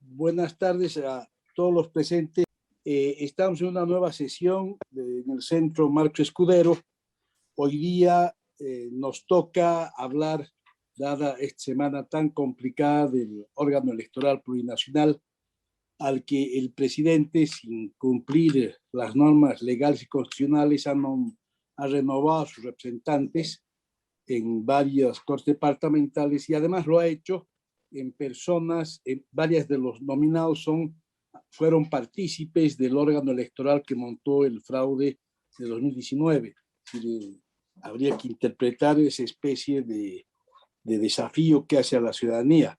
Buenas tardes a todos los presentes. Estamos en una nueva sesión en el Centro Marco Escudero. Hoy día nos toca hablar, dada esta semana tan complicada, del órgano electoral plurinacional al que el presidente, sin cumplir las normas legales y constitucionales, ha renovado a sus representantes en varias cortes departamentales y además lo ha hecho en personas, varias de los nominados fueron partícipes del órgano electoral que montó el fraude de 2019. Habría que interpretar esa especie de desafío que hace a la ciudadanía.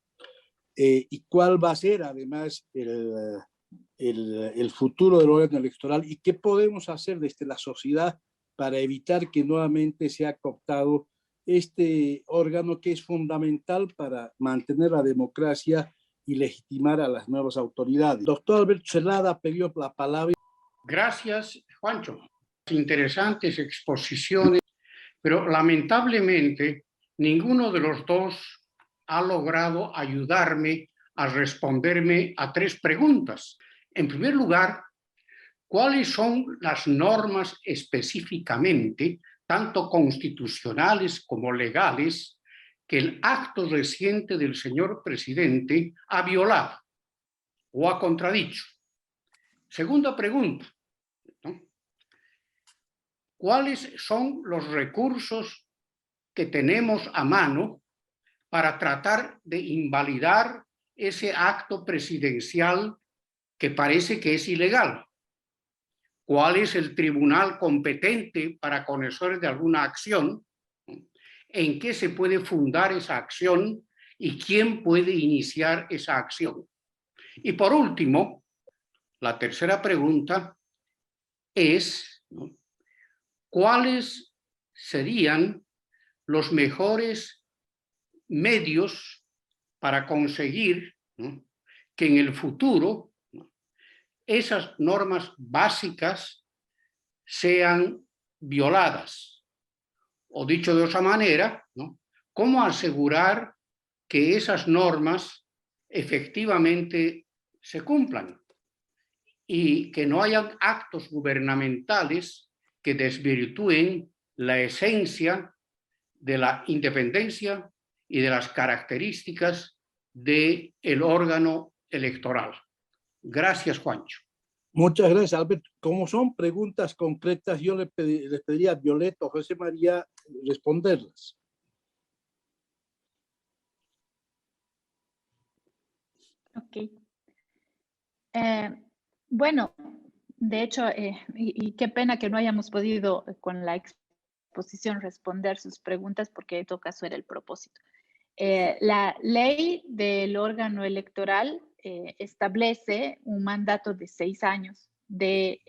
Y cuál va a ser además el futuro del órgano electoral y qué podemos hacer desde la sociedad para evitar que nuevamente sea cooptado este órgano que es fundamental para mantener la democracia y legitimar a las nuevas autoridades. Doctor Alberto Celada pidió la palabra. Gracias, Juancho. Interesantes exposiciones, pero lamentablemente ninguno de los dos ha logrado ayudarme a responderme a tres preguntas. En primer lugar, ¿cuáles son las normas específicamente, tanto constitucionales como legales, que el acto reciente del señor presidente ha violado o ha contradicho? Segunda pregunta, ¿no? ¿Cuáles son los recursos que tenemos a mano para tratar de invalidar ese acto presidencial que parece que es ilegal? ¿Cuál es el tribunal competente para conocer de alguna acción? ¿En qué se puede fundar esa acción? ¿Y quién puede iniciar esa acción? Y por último, la tercera pregunta es, ¿no?, ¿cuáles serían los mejores medios para conseguir, ¿no?, que en el futuro, ¿no?, esas normas básicas sean violadas? O dicho de otra manera, ¿no?, ¿cómo asegurar que esas normas efectivamente se cumplan y que no hayan actos gubernamentales que desvirtúen la esencia de la independencia y de las características del órgano electoral? Gracias, Juancho. Muchas gracias, Alberto. Como son preguntas concretas, yo les pediría a Violeta o José María responderlas. Ok. Bueno, de hecho, y qué pena que no hayamos podido con la exposición responder sus preguntas, porque en todo caso era el propósito. La ley del órgano electoral establece un mandato de 6 años de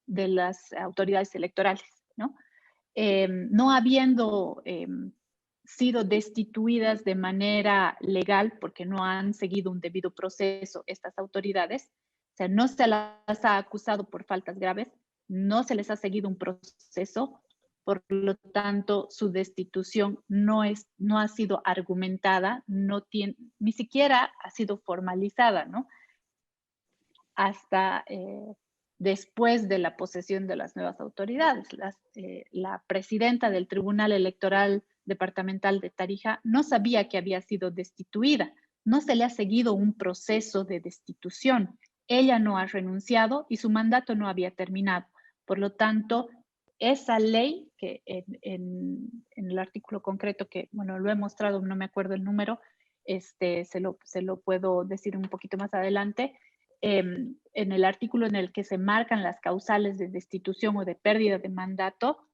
las autoridades electorales, ¿no? No habiendo sido destituidas de manera legal, porque no han seguido un debido proceso estas autoridades, o sea, no se las ha acusado por faltas graves, no se les ha seguido un proceso, por lo tanto, su destitución no ha sido argumentada, ni siquiera ha sido formalizada, ¿no? Hasta después de la posesión de las nuevas autoridades. La presidenta del Tribunal Electoral Departamental de Tarija no sabía que había sido destituida, no se le ha seguido un proceso de destitución. Ella no ha renunciado y su mandato no había terminado. Por lo tanto, esa ley, que en el artículo concreto que, bueno, lo he mostrado, no me acuerdo el número, se lo puedo decir un poquito más adelante, en el artículo en el que se marcan las causales de destitución o de pérdida de mandato,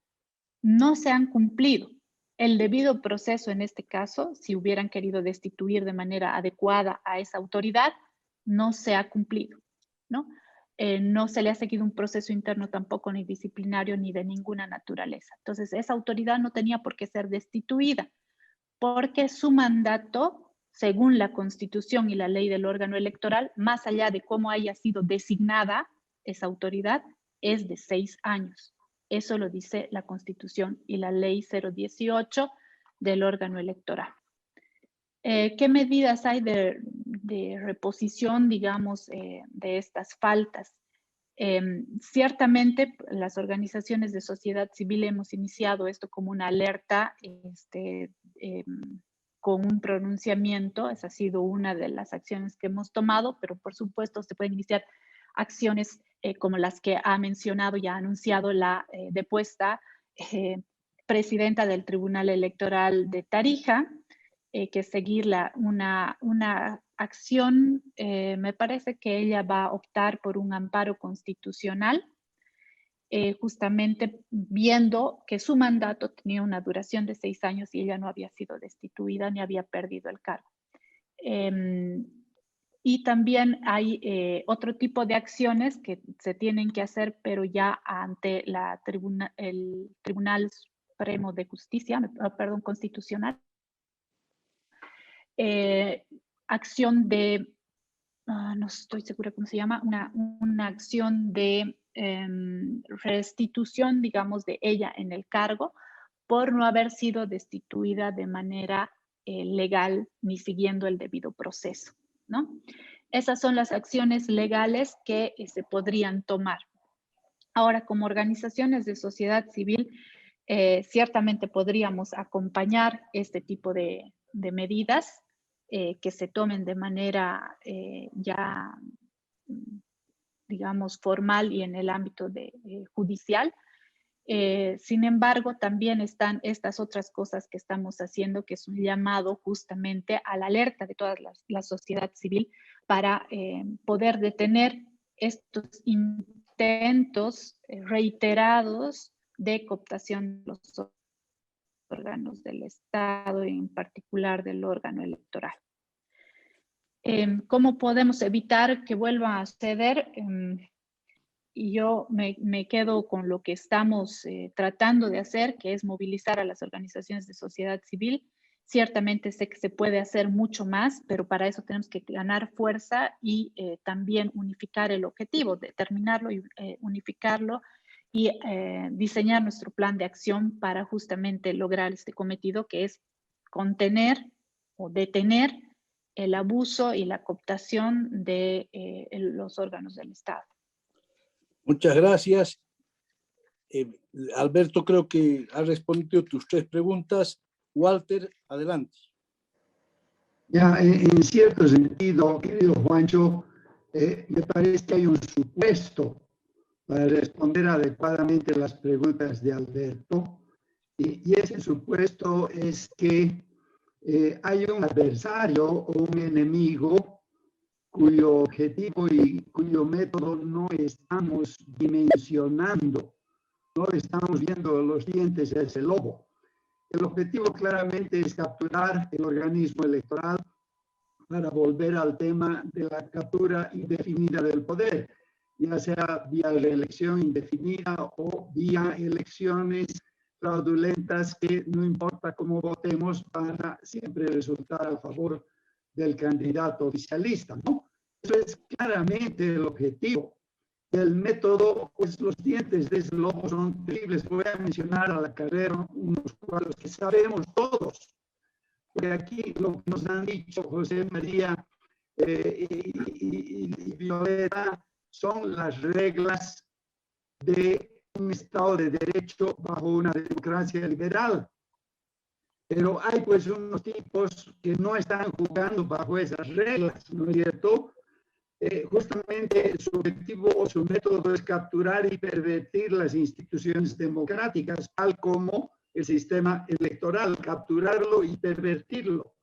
no se han cumplido. El debido proceso en este caso, si hubieran querido destituir de manera adecuada a esa autoridad, no se ha cumplido, ¿no? No se le ha seguido un proceso interno tampoco, ni disciplinario, ni de ninguna naturaleza. Entonces, esa autoridad no tenía por qué ser destituida, porque su mandato, según la Constitución y la ley del órgano electoral, más allá de cómo haya sido designada esa autoridad, es de 6 años. Eso lo dice la Constitución y la ley 018 del órgano electoral. ¿Qué medidas hay de reposición, digamos, de estas faltas? Ciertamente, las organizaciones de sociedad civil hemos iniciado esto como una alerta con un pronunciamiento. Esa ha sido una de las acciones que hemos tomado, pero por supuesto se pueden iniciar acciones como las que ha mencionado y ha anunciado la depuesta presidenta del Tribunal Electoral de Tarija, que seguir una acción. Me parece que ella va a optar por un amparo constitucional, justamente viendo que su mandato tenía una duración de 6 años y ella no había sido destituida ni había perdido el cargo. Y también hay otro tipo de acciones que se tienen que hacer, pero ya ante el Tribunal Supremo de Justicia, perdón, Constitucional. Acción de, no estoy segura cómo se llama, una acción de restitución, digamos, de ella en el cargo por no haber sido destituida de manera legal ni siguiendo el debido proceso, ¿no? Esas son las acciones legales que se podrían tomar. Ahora, como organizaciones de sociedad civil, ciertamente podríamos acompañar este tipo de medidas que se tomen de manera ya, digamos, formal y en el ámbito judicial. Sin embargo, también están estas otras cosas que estamos haciendo, que es un llamado justamente a la alerta de toda la sociedad civil para poder detener estos intentos reiterados de cooptación de los órganos del Estado, en particular del órgano electoral. ¿Cómo podemos evitar que vuelva a suceder? Y yo me quedo con lo que estamos tratando de hacer, que es movilizar a las organizaciones de sociedad civil. Ciertamente sé que se puede hacer mucho más, pero para eso tenemos que ganar fuerza y también unificar el objetivo, determinarlo y unificarlo y diseñar nuestro plan de acción para justamente lograr este cometido, que es contener o detener el abuso y la cooptación de los órganos del Estado. Muchas gracias. Alberto, creo que ha respondido tus 3 preguntas. Walter, adelante. Ya, en cierto sentido, querido Juancho, me parece que hay un supuesto para responder adecuadamente las preguntas de Alberto, y ese supuesto es que hay un adversario o un enemigo cuyo objetivo y cuyo método no estamos dimensionando, no estamos viendo los dientes de ese lobo. El objetivo claramente es capturar el organismo electoral para volver al tema de la captura indefinida del poder, ya sea vía reelección indefinida o vía elecciones fraudulentas que no importa cómo votemos, van a siempre resultar a favor del candidato oficialista, ¿no? Eso es claramente el objetivo. El método, pues los dientes de ese lobo son terribles. Voy a mencionar a la carrera unos cuadros que sabemos todos. Porque aquí lo que nos han dicho José María y Violeta son las reglas de un Estado de Derecho bajo una democracia liberal. Pero hay pues unos tipos que no están jugando bajo esas reglas, ¿no es cierto? Justamente su objetivo o su método es capturar y pervertir las instituciones democráticas, tal como el sistema electoral, capturarlo y pervertirlo.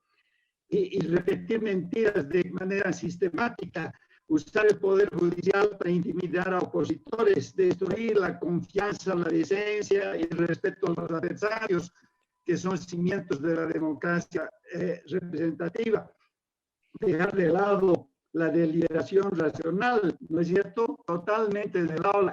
Y repetir mentiras de manera sistemática, usar el poder judicial para intimidar a opositores, destruir la confianza, la decencia y el respeto a los adversarios, que son cimientos de la democracia representativa. Dejar de lado la deliberación racional, ¿no es cierto? Totalmente de lado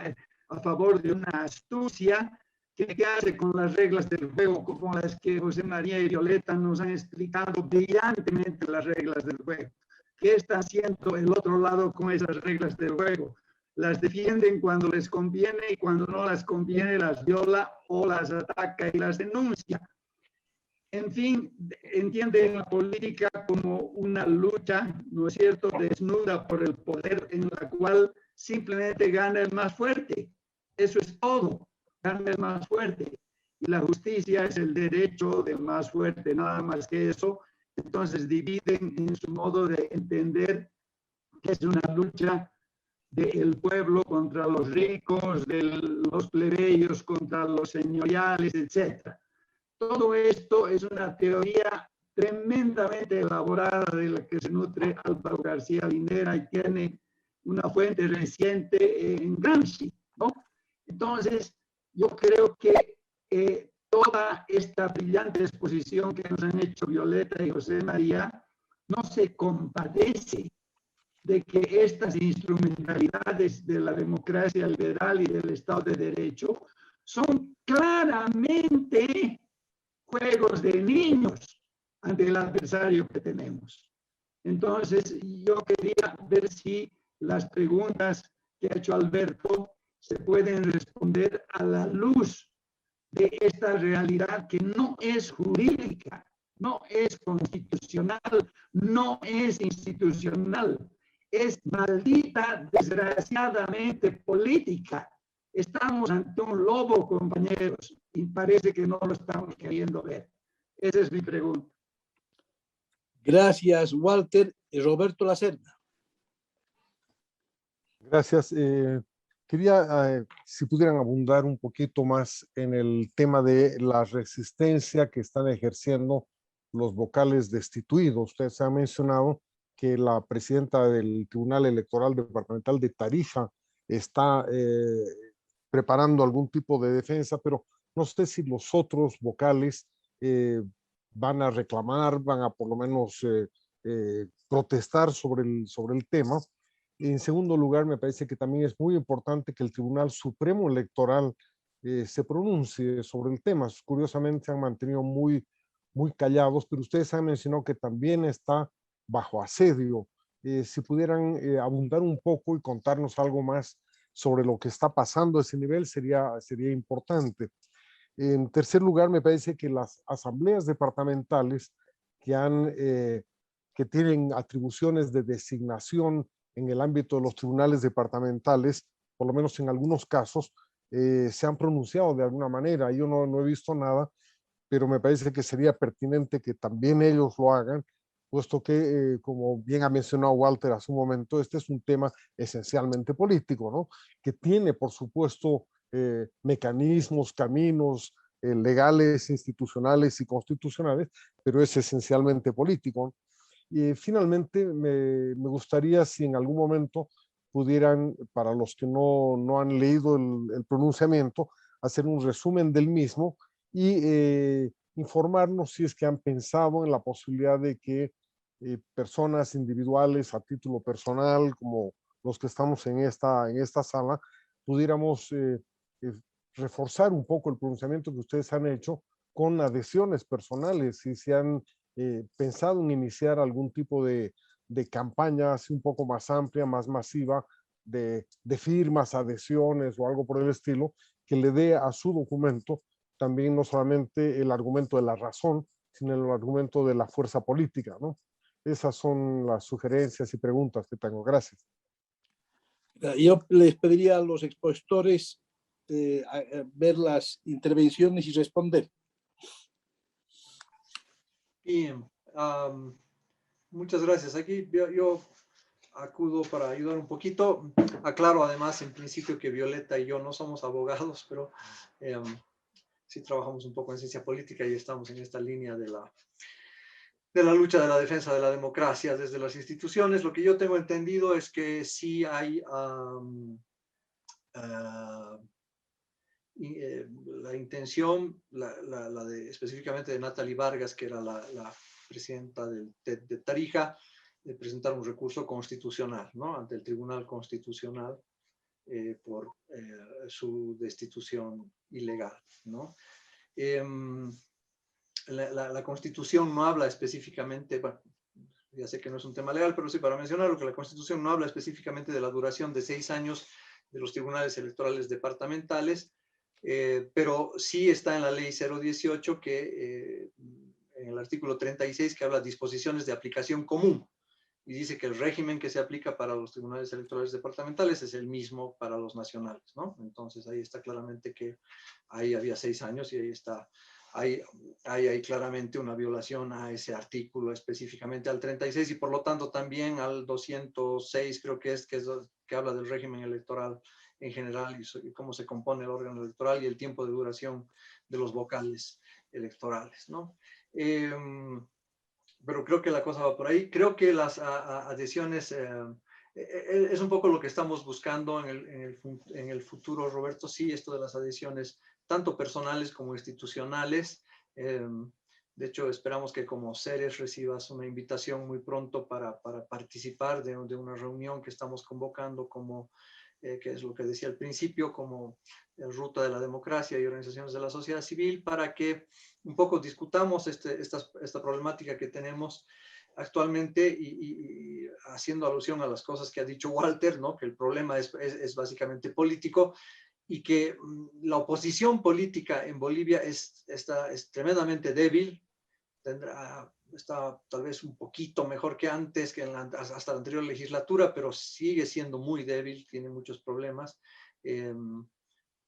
a favor de una astucia que hace con las reglas del juego, como las que José María y Violeta nos han explicado brillantemente las reglas del juego. ¿Qué está haciendo el otro lado con esas reglas del juego? Las defienden cuando les conviene y cuando no las conviene las viola o las ataca y las denuncia. en fin, entienden la política como una lucha, ¿no es cierto?, desnuda por el poder, en la cual simplemente gana el más fuerte. Eso es todo, gana el más fuerte. Y la justicia es el derecho del más fuerte, nada más que eso. Entonces dividen en su modo de entender que es una lucha del pueblo contra los ricos, de los plebeyos contra los señoriales, etc. Todo esto es una teoría tremendamente elaborada de la que se nutre Álvaro García Linera y tiene una fuente reciente en Gramsci, ¿no? Entonces, yo creo que toda esta brillante exposición que nos han hecho Violeta y José María no se compadece de que estas instrumentalidades de la democracia liberal y del Estado de Derecho son claramente juegos de niños ante el adversario que tenemos. Entonces, yo quería ver si las preguntas que ha hecho Alberto se pueden responder a la luz de esta realidad que no es jurídica, no es constitucional, no es institucional, es maldita, desgraciadamente política. Estamos ante un lobo, compañeros, y parece que no lo estamos queriendo ver. Esa es mi pregunta. Gracias, Walter. Roberto Lacerda. Gracias. Quería, si pudieran abundar un poquito más en el tema de la resistencia que están ejerciendo los vocales destituidos. Ustedes han mencionado que la presidenta del Tribunal Electoral Departamental de Tarija está preparando algún tipo de defensa, pero no sé si los otros vocales van a reclamar, van a por lo menos protestar sobre el tema. En segundo lugar, me parece que también es muy importante que el Tribunal Supremo Electoral se pronuncie sobre el tema. Curiosamente se han mantenido muy callados, pero ustedes han mencionado que también está bajo asedio. Si pudieran abundar un poco y contarnos algo más sobre lo que está pasando a ese nivel, sería importante. En tercer lugar, me parece que las asambleas departamentales que tienen atribuciones de designación en el ámbito de los tribunales departamentales, por lo menos en algunos casos, se han pronunciado de alguna manera. Yo no he visto nada, pero me parece que sería pertinente que también ellos lo hagan, puesto que, como bien ha mencionado Walter hace un momento, este es un tema esencialmente político, ¿no? Que tiene, por supuesto, mecanismos, caminos legales, institucionales y constitucionales, pero es esencialmente político. Y finalmente, me gustaría si en algún momento pudieran, para los que no han leído el pronunciamiento, hacer un resumen del mismo y informarnos si es que han pensado en la posibilidad de que personas individuales a título personal, como los que estamos en esta sala, pudiéramos reforzar un poco el pronunciamiento que ustedes han hecho con adhesiones personales, si se han pensado en iniciar algún tipo de campaña así un poco más amplia, más masiva, de firmas, adhesiones o algo por el estilo, que le dé a su documento también no solamente el argumento de la razón, sino el argumento de la fuerza política, ¿no? Esas son las sugerencias y preguntas que tengo. Gracias. Yo les pediría a los expositores ver las intervenciones y responder. Bien, muchas gracias. Aquí yo acudo para ayudar un poquito. Aclaro además en principio que Violeta y yo no somos abogados, pero sí trabajamos un poco en ciencia política y estamos en esta línea de la lucha de la defensa de la democracia desde las instituciones. Lo que yo tengo entendido es que sí hay la intención, específicamente de Natalie Vargas, que era la presidenta de Tarija, de presentar un recurso constitucional, ¿no?, ante el Tribunal Constitucional por su destitución ilegal, ¿no? La Constitución no habla específicamente, bueno, ya sé que no es un tema legal, pero sí para mencionarlo, que la Constitución no habla específicamente de la duración de 6 años de los tribunales electorales departamentales, pero sí está en la ley 018 que artículo 36 que habla de disposiciones de aplicación común y dice que el régimen que se aplica para los tribunales electorales departamentales es el mismo para los nacionales, ¿no? Entonces ahí está claramente que ahí había 6 años y ahí está, hay claramente una violación a ese artículo, específicamente al 36 y por lo tanto también al 206 creo que es que habla del régimen electoral en general y cómo se compone el órgano electoral y el tiempo de duración de los vocales electorales, ¿no? Pero creo que la cosa va por ahí. Creo que las adhesiones es un poco lo que estamos buscando en el futuro, Roberto, sí, esto de las adhesiones tanto personales como institucionales. De hecho, esperamos que como Ceres recibas una invitación muy pronto para participar de una reunión que estamos convocando como que es lo que decía al principio, como Ruta de la Democracia y Organizaciones de la Sociedad Civil, para que un poco discutamos esta problemática que tenemos actualmente y haciendo alusión a las cosas que ha dicho Walter, ¿no? Que el problema es básicamente político y que la oposición política en Bolivia es tremendamente débil, está tal vez un poquito mejor que antes, que hasta la anterior legislatura, pero sigue siendo muy débil, tiene muchos problemas.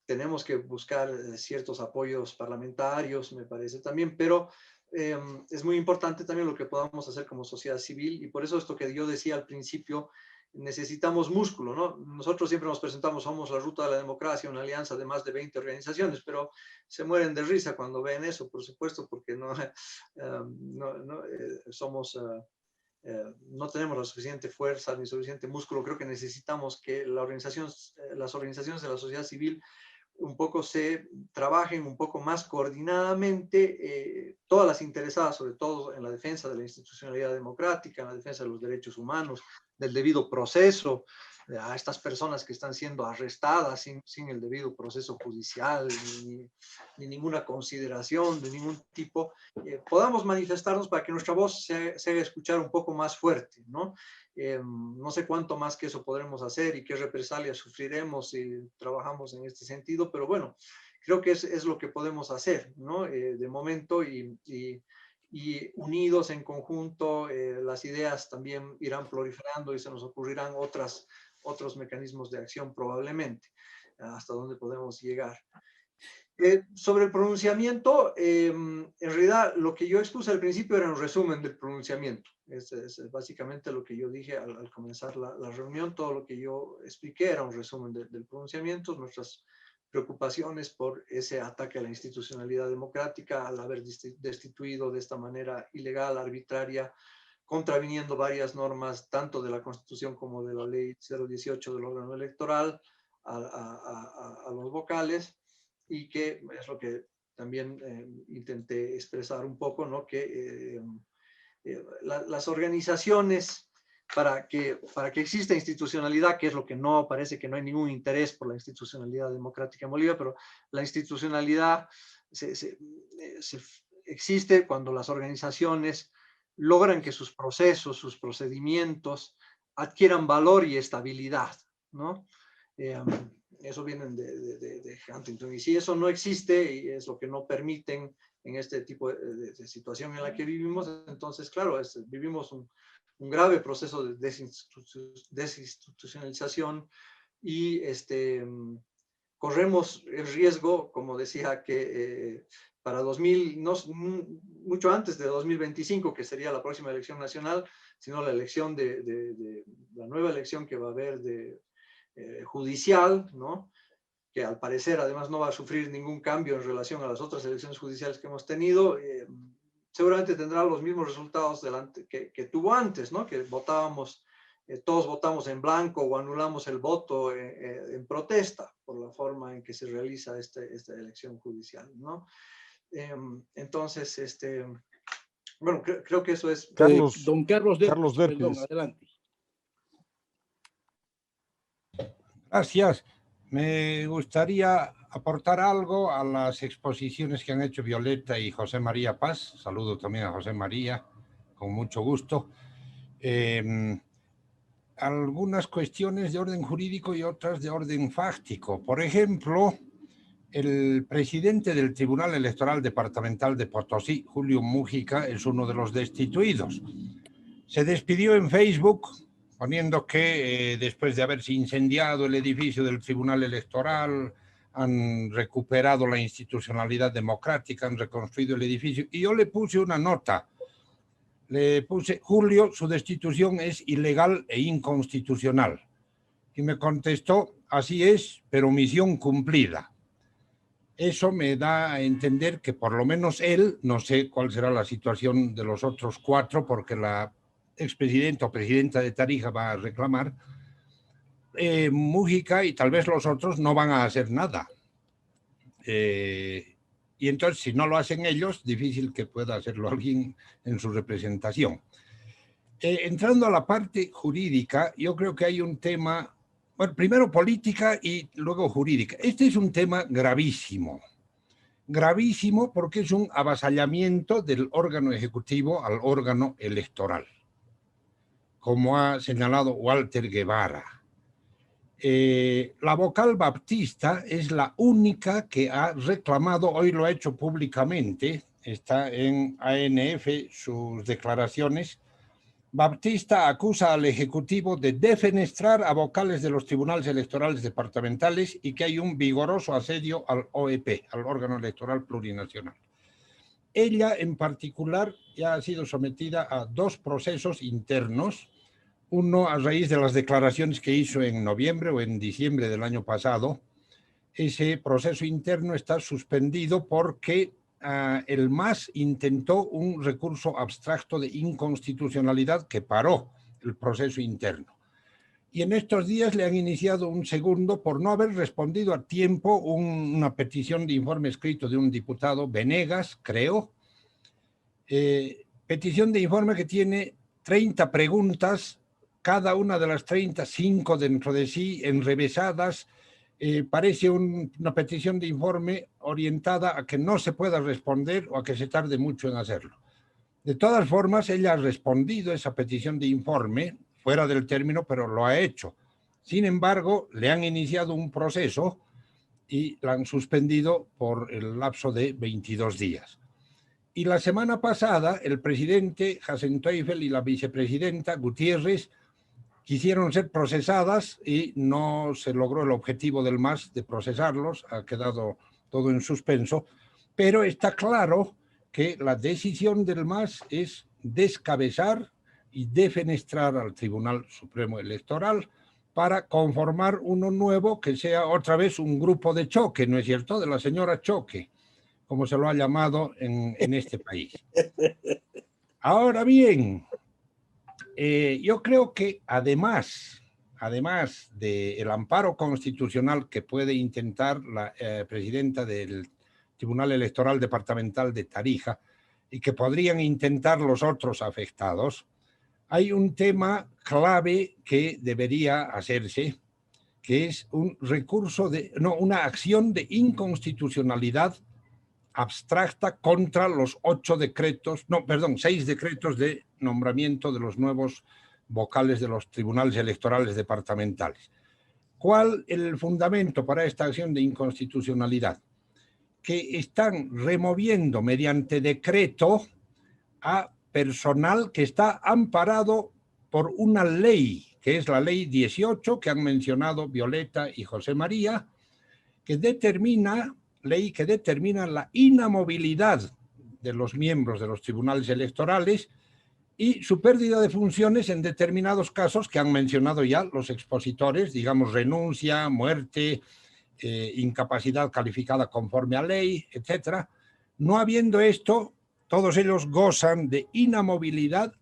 Tenemos que buscar ciertos apoyos parlamentarios, me parece también, pero es muy importante también lo que podamos hacer como sociedad civil y por eso esto que yo decía al principio, necesitamos músculo, ¿no? Nosotros siempre nos presentamos, somos la Ruta de la Democracia, una alianza de más de 20 organizaciones, pero se mueren de risa cuando ven eso, por supuesto, porque no tenemos la suficiente fuerza ni suficiente músculo. Creo que necesitamos que las organizaciones de la sociedad civil un poco se trabajen un poco más coordinadamente, todas las interesadas, sobre todo en la defensa de la institucionalidad democrática, en la defensa de los derechos humanos, del debido proceso, a estas personas que están siendo arrestadas sin el debido proceso judicial, ni ninguna consideración de ningún tipo, podamos manifestarnos para que nuestra voz se haga escuchar un poco más fuerte, ¿no? No sé cuánto más que eso podremos hacer y qué represalias sufriremos si trabajamos en este sentido, pero bueno, creo que es lo que podemos hacer, ¿no? De momento y unidos en conjunto, las ideas también irán proliferando y se nos ocurrirán otros mecanismos de acción probablemente, hasta dónde podemos llegar. Sobre el pronunciamiento, en realidad lo que yo expuse al principio era un resumen del pronunciamiento. Es básicamente lo que yo dije al comenzar la reunión. Todo lo que yo expliqué era un resumen del pronunciamiento, nuestras preocupaciones por ese ataque a la institucionalidad democrática, al haber destituido de esta manera ilegal, arbitraria, contraviniendo varias normas, tanto de la Constitución como de la Ley 018 del órgano electoral, a los vocales, y que es lo que también intenté expresar un poco, ¿no? Que las organizaciones, para que exista institucionalidad, que es lo que no parece que no hay ningún interés por la institucionalidad democrática en Bolivia, pero la institucionalidad existe cuando las organizaciones logran que sus procesos, sus procedimientos adquieran valor y estabilidad, ¿no? Eso viene de Huntington. Y si eso no existe, y es lo que no permiten en este tipo de situación en la que vivimos, entonces, claro, vivimos un grave proceso de desinstitucionalización y corremos el riesgo, como decía, que para mucho antes de 2025, que sería la próxima elección nacional, sino la elección la nueva elección que va a haber judicial, ¿no? Que al parecer además no va a sufrir ningún cambio en relación a las otras elecciones judiciales que hemos tenido, seguramente tendrá los mismos resultados que tuvo antes, ¿no? Que todos votamos en blanco o anulamos el voto en protesta por la forma en que se realiza esta elección judicial, ¿no? Entonces, bueno, creo que eso es... Don Carlos Derpes, perdón, adelante. Gracias. Me gustaría aportar algo a las exposiciones que han hecho Violeta y José María Paz. Saludo también a José María, con mucho gusto. Algunas cuestiones de orden jurídico y otras de orden fáctico. Por ejemplo, El presidente del Tribunal Electoral Departamental de Potosí, Julio Mújica, es uno de los destituidos. Se despidió en Facebook poniendo que después de haberse incendiado el edificio del Tribunal Electoral, han recuperado la institucionalidad democrática, han reconstruido el edificio. Y yo le puse una nota. Le puse, Julio, su destitución es ilegal e inconstitucional. Y me contestó, así es, pero misión cumplida. Eso me da a entender que por lo menos él, no sé cuál será la situación de los otros 4, porque la expresidenta o presidenta de Tarija va a reclamar, Mújica y tal vez los otros no van a hacer nada. Y entonces, si no lo hacen ellos, difícil que pueda hacerlo alguien en su representación. Entrando a la parte jurídica, yo creo que hay un tema, bueno, primero política y luego jurídica. Este es un tema gravísimo. Gravísimo porque es un avasallamiento del órgano ejecutivo al órgano electoral, como ha señalado Walter Guevara. La vocal baptista es la única que ha reclamado, hoy lo ha hecho públicamente, está en ANF sus declaraciones. Baptista acusa al Ejecutivo de defenestrar a vocales de los tribunales electorales departamentales y que hay un vigoroso asedio al OEP, al órgano electoral plurinacional. Ella en particular ya ha sido sometida a 2 procesos internos, uno a raíz de las declaraciones que hizo en noviembre o en diciembre del año pasado. Ese proceso interno está suspendido porque el MAS intentó un recurso abstracto de inconstitucionalidad que paró el proceso interno. Y en estos días le han iniciado un segundo por no haber respondido a tiempo una petición de informe escrito de un diputado, Venegas, creo. Petición de informe que tiene 30 preguntas, cada una de las 30, 5 dentro de sí, enrevesadas. Parece una petición de informe orientada a que no se pueda responder o a que se tarde mucho en hacerlo. De todas formas, ella ha respondido a esa petición de informe, fuera del término, pero lo ha hecho. Sin embargo, le han iniciado un proceso y la han suspendido por el lapso de 22 días. Y la semana pasada, el presidente Hassen Teufel y la vicepresidenta Gutiérrez quisieron ser procesadas y no se logró el objetivo del MAS de procesarlos, ha quedado todo en suspenso, pero está claro que la decisión del MAS es descabezar y defenestrar al Tribunal Supremo Electoral para conformar uno nuevo que sea otra vez un grupo de choque, ¿no es cierto?, de la señora Choque, como se lo ha llamado en este país. Ahora bien, yo creo que además del amparo constitucional que puede intentar la presidenta del Tribunal Electoral Departamental de Tarija y que podrían intentar los otros afectados, hay un tema clave que debería hacerse, que es un recurso una acción de inconstitucionalidad abstracta contra los 6 decretos de nombramiento de los nuevos vocales de los tribunales electorales departamentales. ¿Cuál es el fundamento para esta acción de inconstitucionalidad? Que están removiendo mediante decreto a personal que está amparado por una ley, que es la ley 18, que han mencionado Violeta y José María, ley que determina la inamovilidad de los miembros de los tribunales electorales y su pérdida de funciones en determinados casos que han mencionado ya los expositores, digamos renuncia, muerte, incapacidad calificada conforme a ley, etc. No habiendo esto, todos ellos gozan de inamovilidad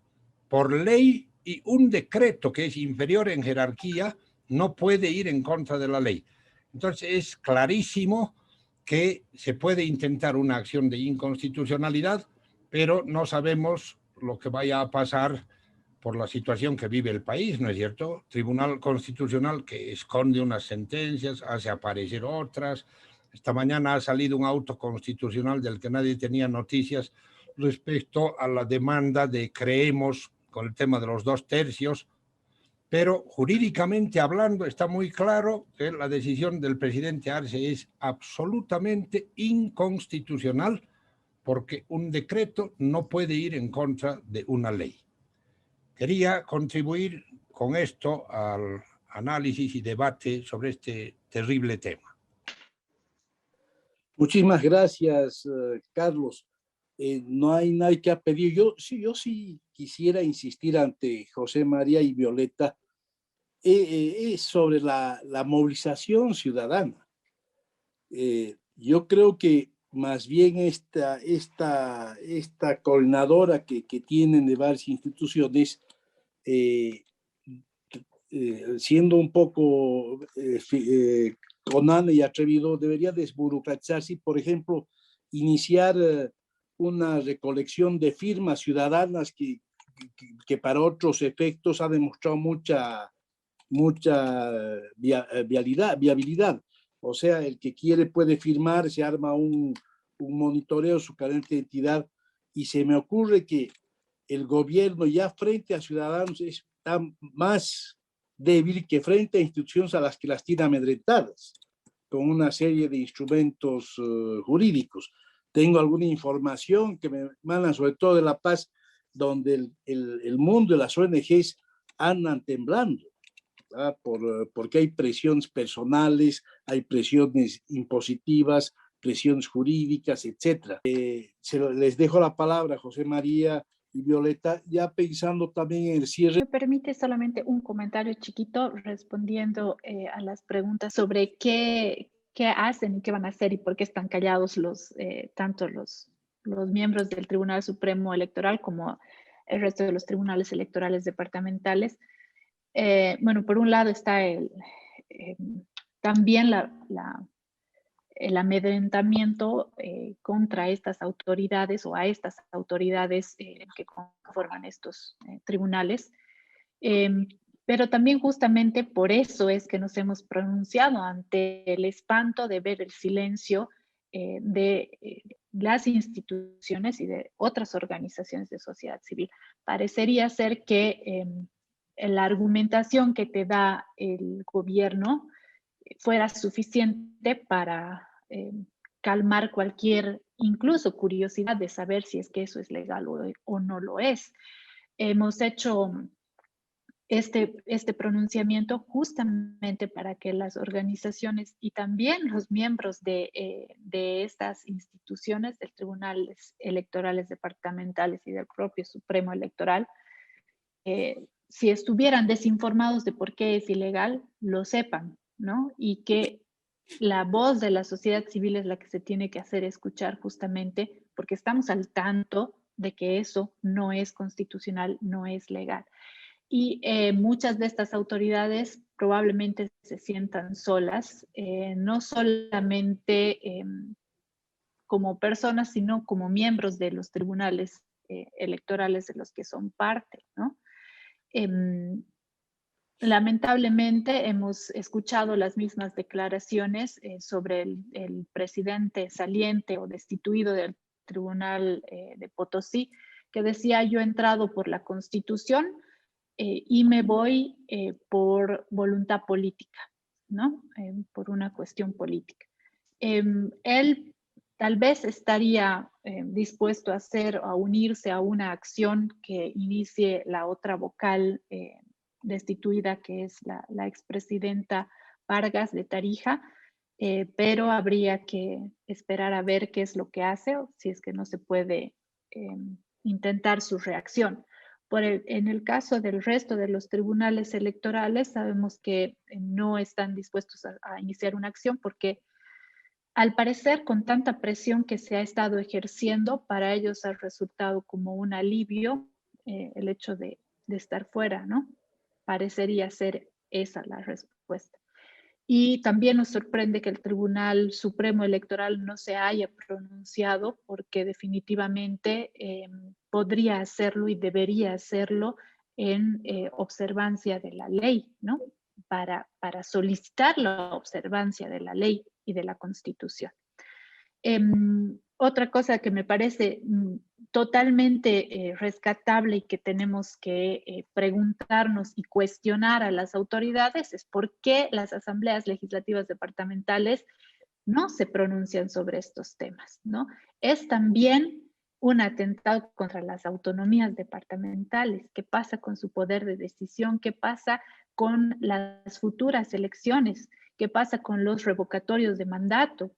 por ley y un decreto que es inferior en jerarquía no puede ir en contra de la ley. Entonces es clarísimo que se puede intentar una acción de inconstitucionalidad, pero no sabemos lo que vaya a pasar por la situación que vive el país, ¿no es cierto? Tribunal Constitucional que esconde unas sentencias, hace aparecer otras. Esta mañana ha salido un auto constitucional del que nadie tenía noticias respecto a la demanda de Creemos con el tema de los 2 tercios, pero jurídicamente hablando está muy claro que la decisión del presidente Arce es absolutamente inconstitucional, porque un decreto no puede ir en contra de una ley. Quería contribuir con esto al análisis y debate sobre este terrible tema. Muchísimas gracias, Carlos. No hay nadie que ha pedido. Yo sí quisiera insistir ante José María y Violeta sobre la movilización ciudadana. Yo creo que más bien esta coordinadora que tienen de varias instituciones, siendo un poco conán y atrevido, debería desburocratizarse y, por ejemplo, iniciar una recolección de firmas ciudadanas que para otros efectos ha demostrado mucha viabilidad. O sea, el que quiere puede firmar, se arma un monitoreo, su carnet de identidad, y se me ocurre que el gobierno ya frente a ciudadanos está más débil que frente a instituciones a las que las tiene amedrentadas, con una serie de instrumentos jurídicos. Tengo alguna información que me mandan, sobre todo de La Paz, donde el mundo de las ONGs andan temblando, porque hay presiones personales, hay presiones impositivas, presiones jurídicas, etc. Les dejo la palabra a José María y Violeta, ya pensando también en el cierre. Me permite solamente un comentario chiquito respondiendo a las preguntas sobre qué hacen y qué van a hacer y por qué están callados tanto los miembros del Tribunal Supremo Electoral como el resto de los tribunales electorales departamentales. Bueno, por un lado está también el amedrentamiento contra estas autoridades o a estas autoridades que conforman estos tribunales. Pero también justamente por eso es que nos hemos pronunciado ante el espanto de ver el silencio de las instituciones y de otras organizaciones de sociedad civil. Parecería ser que la argumentación que te da el gobierno fuera suficiente para calmar cualquier, incluso curiosidad de saber si es que eso es legal o no lo es. Hemos hecho este pronunciamiento justamente para que las organizaciones y también los miembros de estas instituciones, del Tribunales Electorales Departamentales y del propio Supremo Electoral, si estuvieran desinformados de por qué es ilegal, lo sepan, ¿no? Y que la voz de la sociedad civil es la que se tiene que hacer escuchar justamente porque estamos al tanto de que eso no es constitucional, no es legal. Y muchas de estas autoridades probablemente se sientan solas, no solamente como personas, sino como miembros de los tribunales electorales de los que son parte, ¿no? Lamentablemente hemos escuchado las mismas declaraciones sobre el presidente saliente o destituido del Tribunal de Potosí, que decía: yo he entrado por la Constitución y me voy por voluntad política, ¿no? Por una cuestión política. Él tal vez estaría dispuesto a unirse a una acción que inicie la otra vocal destituida, que es la expresidenta Vargas de Tarija, pero habría que esperar a ver qué es lo que hace, o si es que no se puede intentar su reacción. En el caso del resto de los tribunales electorales, sabemos que no están dispuestos a iniciar una acción porque, al parecer, con tanta presión que se ha estado ejerciendo, para ellos ha resultado como un alivio el hecho de estar fuera, ¿no? Parecería ser esa la respuesta. Y también nos sorprende que el Tribunal Supremo Electoral no se haya pronunciado, porque definitivamente podría hacerlo y debería hacerlo en observancia de la ley, ¿no? Para solicitar la observancia de la ley y de la Constitución. Otra cosa que me parece totalmente rescatable y que tenemos que preguntarnos y cuestionar a las autoridades es por qué las asambleas legislativas departamentales no se pronuncian sobre estos temas, ¿no? Es también un atentado contra las autonomías departamentales. ¿Qué pasa con su poder de decisión? ¿Qué pasa con las futuras elecciones? ¿Qué pasa con los revocatorios de mandato?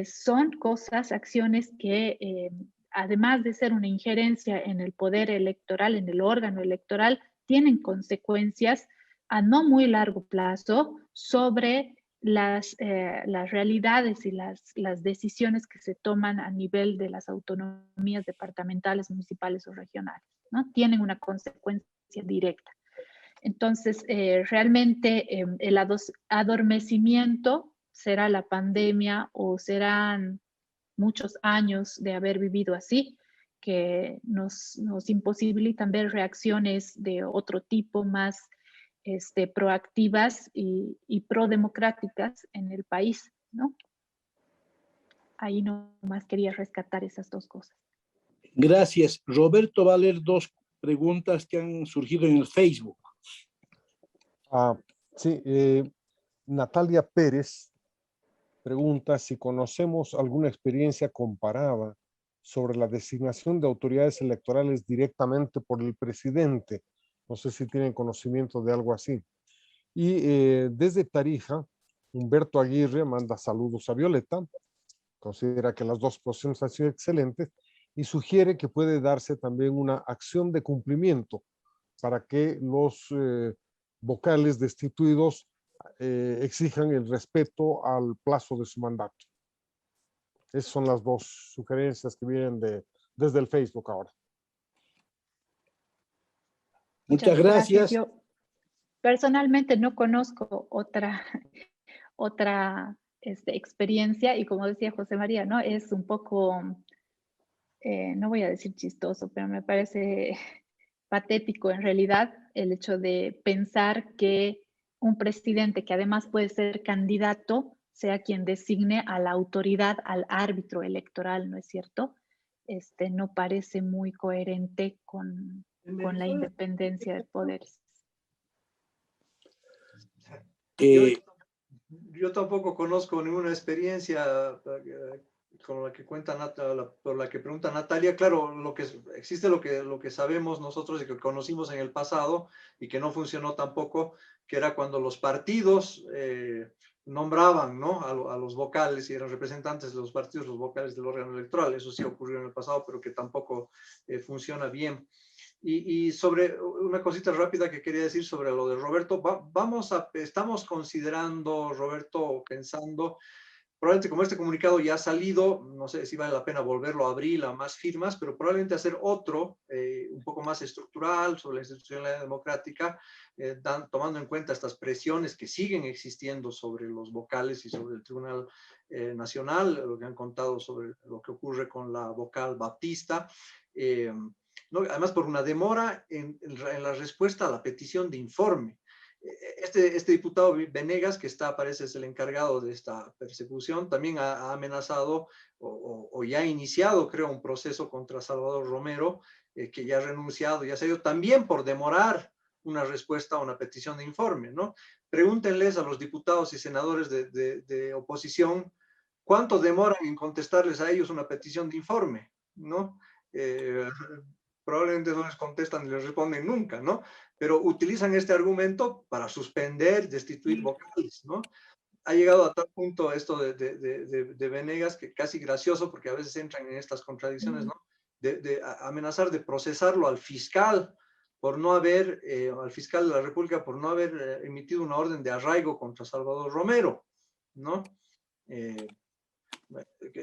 Son cosas, acciones que además de ser una injerencia en el poder electoral, en el órgano electoral, tienen consecuencias a no muy largo plazo sobre las realidades y las decisiones que se toman a nivel de las autonomías departamentales, municipales o regionales, ¿no? Tienen una consecuencia directa. Entonces, realmente el adormecimiento será la pandemia o serán muchos años de haber vivido así, que nos imposibilitan ver reacciones de otro tipo más proactivas y prodemocráticas en el país, ¿no? Ahí nomás quería rescatar esas dos cosas. Gracias. Roberto va a leer dos preguntas que han surgido en el Facebook. Sí, Natalia Pérez pregunta si conocemos alguna experiencia comparada sobre la designación de autoridades electorales directamente por el presidente. No sé si tienen conocimiento de algo así. Y desde Tarija, Humberto Aguirre manda saludos a Violeta, considera que las dos posiciones han sido excelentes y sugiere que puede darse también una acción de cumplimiento para que los vocales destituidos exijan el respeto al plazo de su mandato. Esas son las dos sugerencias que vienen desde el Facebook ahora. Muchas gracias. Yo personalmente no conozco otra experiencia y como decía José María, ¿no? Es un poco, no voy a decir chistoso, pero me parece patético en realidad el hecho de pensar que un presidente que además puede ser candidato sea quien designe a la autoridad, al árbitro electoral, ¿no es cierto? No parece muy coherente con la independencia de poderes. Yo tampoco conozco ninguna experiencia con la que cuenta por la que pregunta Natalia. Claro, existe lo que sabemos nosotros y que conocimos en el pasado y que no funcionó tampoco, que era cuando los partidos nombraban, ¿no? a los vocales y eran representantes de los partidos, los vocales del órgano electoral. Eso sí ocurrió en el pasado, pero que tampoco funciona bien. Y sobre una cosita rápida que quería decir sobre lo de Roberto, estamos considerando, Roberto, pensando, probablemente como este comunicado ya ha salido, no sé si vale la pena volverlo a abrir a más firmas, pero probablemente hacer otro, un poco más estructural sobre la institucionalidad democrática, tomando en cuenta estas presiones que siguen existiendo sobre los vocales y sobre el Tribunal Nacional, lo que han contado sobre lo que ocurre con la vocal Baptista, ¿no? Además por una demora en la respuesta a la petición de informe. Este diputado Venegas, que parece ser el encargado de esta persecución, también ha amenazado o ya ha iniciado, creo, un proceso contra Salvador Romero, que ya ha renunciado, ya se ha ido también por demorar una respuesta a una petición de informe, ¿no? Pregúntenles a los diputados y senadores de oposición cuánto demoran en contestarles a ellos una petición de informe, ¿no? Probablemente no les contestan ni les responden nunca, ¿no? Pero utilizan este argumento para suspender, destituir vocales, ¿no? Ha llegado a tal punto esto de Venegas que casi gracioso, porque a veces entran en estas contradicciones, ¿no? De amenazar de procesarlo al fiscal por no haber, al fiscal de la República por no haber emitido una orden de arraigo contra Salvador Romero, ¿no?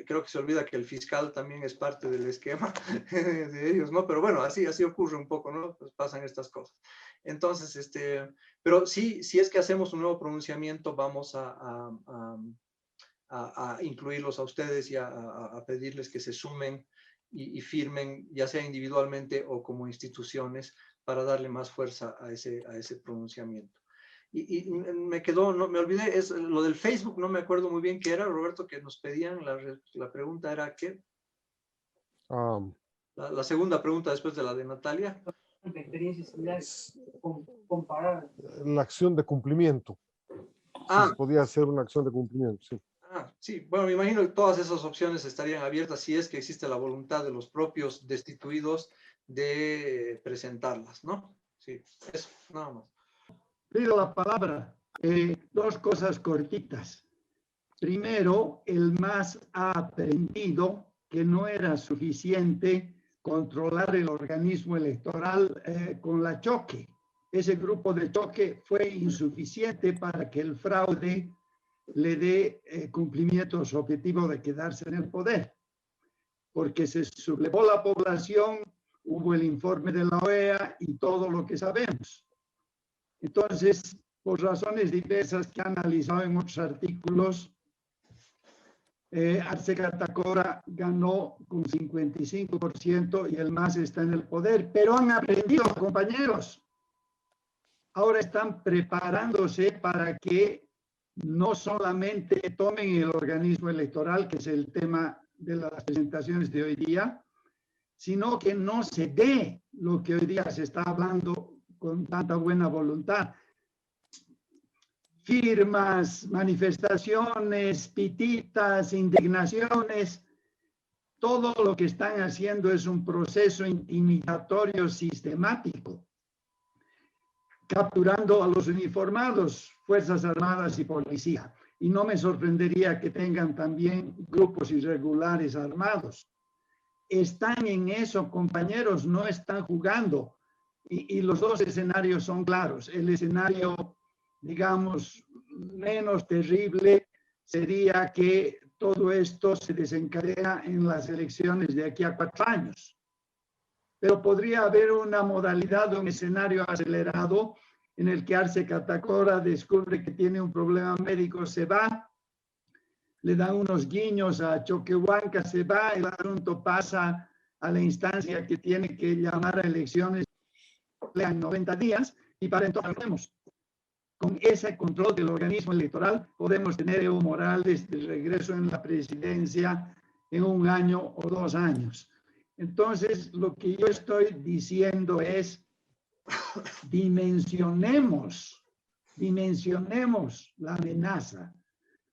Creo que se olvida que el fiscal también es parte del esquema de ellos, ¿no? Pero bueno, así ocurre un poco, ¿no? Pues pasan estas cosas. Entonces, pero sí, si es que hacemos un nuevo pronunciamiento, vamos a incluirlos a ustedes y a pedirles que se sumen y firmen, ya sea individualmente o como instituciones, para darle más fuerza a ese pronunciamiento. Y me quedó, no, me olvidé, es lo del Facebook, no me acuerdo muy bien qué era, Roberto, que nos pedían, la pregunta era ¿qué? La segunda pregunta después de la de Natalia. La acción de cumplimiento. Ah, Si podía hacer una acción de cumplimiento, sí. Sí, bueno, me imagino que todas esas opciones estarían abiertas si es que existe la voluntad de los propios destituidos de presentarlas, ¿no? Sí, eso, nada más. Pido la palabra. Dos cosas cortitas. Primero, el MAS ha aprendido que no era suficiente controlar el organismo electoral con la choque. Ese grupo de choque fue insuficiente para que el fraude le dé cumplimiento a su objetivo de quedarse en el poder, porque se sublevó la población, hubo el informe de la OEA y todo lo que sabemos. Entonces, por razones diversas que han analizado en otros artículos, Arce Catacora ganó con 55% y el MAS está en el poder, pero han aprendido, compañeros. Ahora están preparándose para que no solamente tomen el organismo electoral, que es el tema de las presentaciones de hoy día, sino que no se dé lo que hoy día se está hablando con tanta buena voluntad. Firmas, manifestaciones, pititas, indignaciones, todo lo que están haciendo es un proceso intimidatorio sistemático, capturando a los uniformados, Fuerzas Armadas y Policía. Y no me sorprendería que tengan también grupos irregulares armados. Están en eso, compañeros, no están jugando. Y los dos escenarios son claros. El escenario, digamos, menos terrible sería que todo esto se desencadena en las elecciones de aquí a 4 años. Pero podría haber una modalidad, un escenario acelerado en el que Arce Catacora descubre que tiene un problema médico, se va, le dan unos guiños a Choquehuanca, se va, el asunto pasa a la instancia que tiene que llamar a elecciones en 90 días y para entonces vemos. Con ese control del organismo electoral podemos tener Evo Morales de regreso en la presidencia en 1 año o 2 años. Entonces, lo que yo estoy diciendo es dimensionemos la amenaza.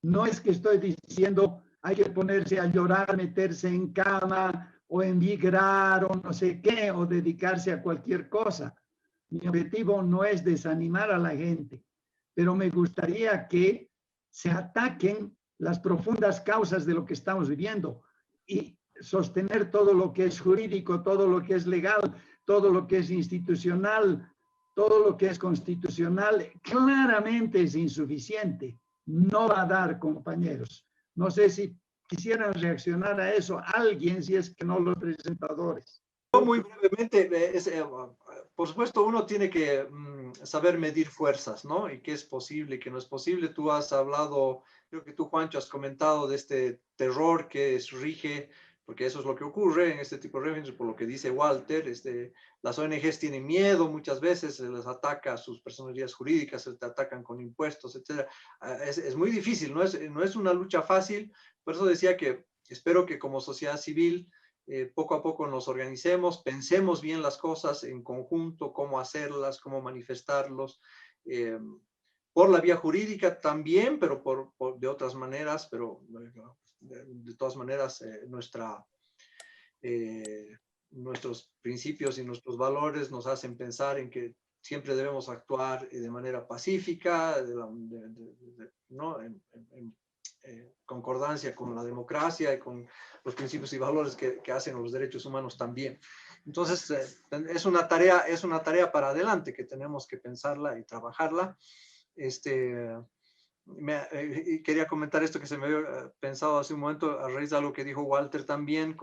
No es que estoy diciendo hay que ponerse a llorar, meterse en cama o emigrar o no sé qué, o dedicarse a cualquier cosa. Mi objetivo no es desanimar a la gente, pero me gustaría que se ataquen las profundas causas de lo que estamos viviendo y sostener todo lo que es jurídico, todo lo que es legal, todo lo que es institucional, todo lo que es constitucional, claramente es insuficiente. No va a dar, compañeros. No sé si quisieran reaccionar a eso alguien, si es que no los presentadores. Muy brevemente, por supuesto, uno tiene que saber medir fuerzas, ¿no? Y qué es posible y qué no es posible. Tú has hablado, creo que tú, Juancho, has comentado de este terror que rige, porque eso es lo que ocurre en este tipo de regímenes, por lo que dice Walter, las ONGs tienen miedo muchas veces, se les ataca a sus personalidades jurídicas, se te atacan con impuestos, etc. Es muy difícil, no es una lucha fácil, por eso decía que espero que como sociedad civil, poco a poco nos organicemos, pensemos bien las cosas en conjunto, cómo hacerlas, cómo manifestarlos, por la vía jurídica también, pero de otras maneras, pero de todas maneras nuestros principios y nuestros valores nos hacen pensar en que siempre debemos actuar de manera pacífica, ¿no? En concordancia con la democracia y con los principios y valores que hacen los derechos humanos también. Entonces, es una tarea para adelante que tenemos que pensarla y trabajarla. Quería comentar esto que se me había pensado hace un momento a raíz de algo que dijo Walter también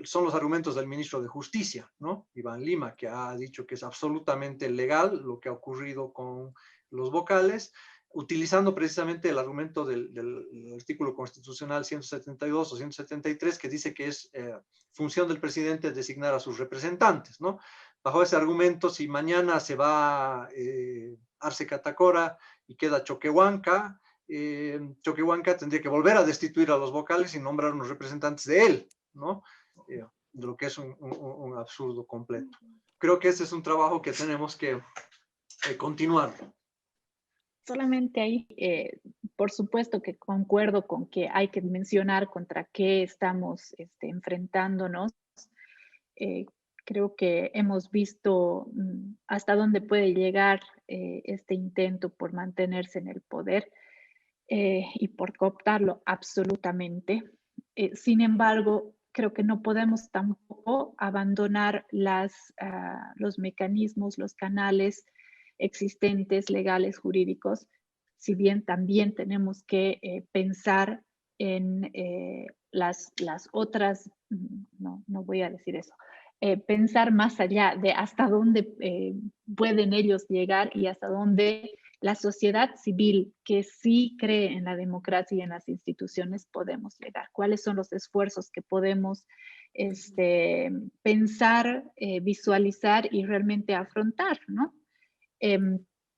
son los argumentos del ministro de Justicia, ¿no? Iván Lima, que ha dicho que es absolutamente legal lo que ha ocurrido con los vocales, utilizando precisamente el argumento del artículo constitucional 172 o 173, que dice que es función del presidente designar a sus representantes, ¿no? Bajo ese argumento, si mañana se va a Arce Catacora y queda Choquehuanca. Choquehuanca tendría que volver a destituir a los vocales y nombrar unos representantes de él, ¿no? De lo que es un absurdo completo. Creo que ese es un trabajo que tenemos que continuar. Solamente ahí, por supuesto que concuerdo con que hay que mencionar contra qué estamos enfrentándonos. Creo que hemos visto hasta dónde puede llegar este intento por mantenerse en el poder y por cooptarlo absolutamente. Sin embargo, creo que no podemos tampoco abandonar los mecanismos, los canales existentes, legales, jurídicos, si bien también tenemos que pensar en las otras, no voy a decir eso, pensar más allá de hasta dónde pueden ellos llegar y hasta dónde la sociedad civil que sí cree en la democracia y en las instituciones podemos llegar. ¿Cuáles son los esfuerzos que podemos pensar, visualizar y realmente afrontar, ¿no?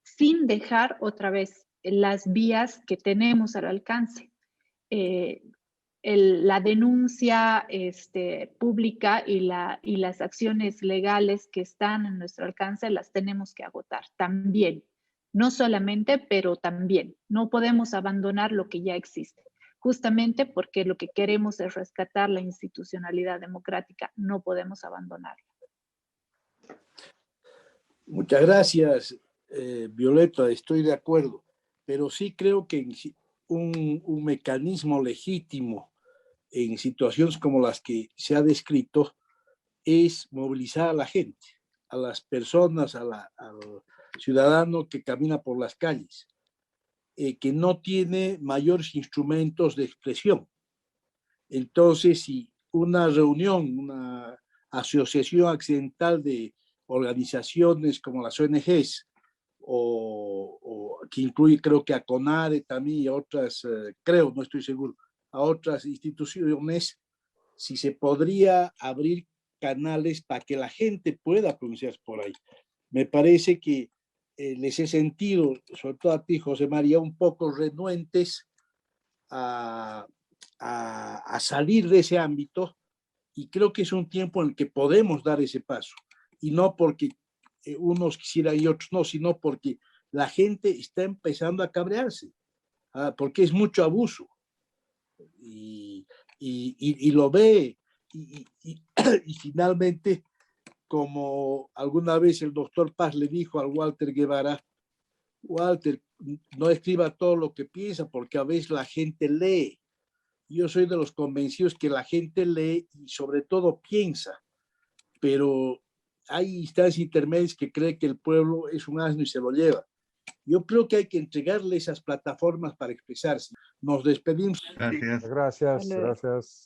Sin dejar otra vez las vías que tenemos al alcance. La denuncia pública y las acciones legales que están en nuestro alcance las tenemos que agotar también. No solamente, pero también. No podemos abandonar lo que ya existe, justamente porque lo que queremos es rescatar la institucionalidad democrática. No podemos abandonarla. Muchas gracias, Violeta, estoy de acuerdo, pero sí creo que un mecanismo legítimo en situaciones como las que se ha descrito es movilizar a la gente, a las personas, al ciudadano que camina por las calles, que no tiene mayores instrumentos de expresión. Entonces, si una reunión, una asociación accidental de organizaciones como las ONGs, o que incluye creo que a CONARE también y a otras, creo, no estoy seguro, a otras instituciones, si se podría abrir canales para que la gente pueda pronunciarse por ahí. Me parece que les he sentido, sobre todo a ti, José María, un poco renuentes a salir de ese ámbito, y creo que es un tiempo en el que podemos dar ese paso, y no porque unos quisieran y otros no, sino porque la gente está empezando a cabrearse, porque es mucho abuso, y lo ve, y finalmente, como alguna vez el doctor Paz le dijo al Walter Guevara, Walter, no escriba todo lo que piensa, porque a veces la gente lee. Yo soy de los convencidos que la gente lee y sobre todo piensa, pero hay instancias intermedias que creen que el pueblo es un asno y se lo lleva. Yo creo que hay que entregarle esas plataformas para expresarse. Nos despedimos. Gracias. Gracias.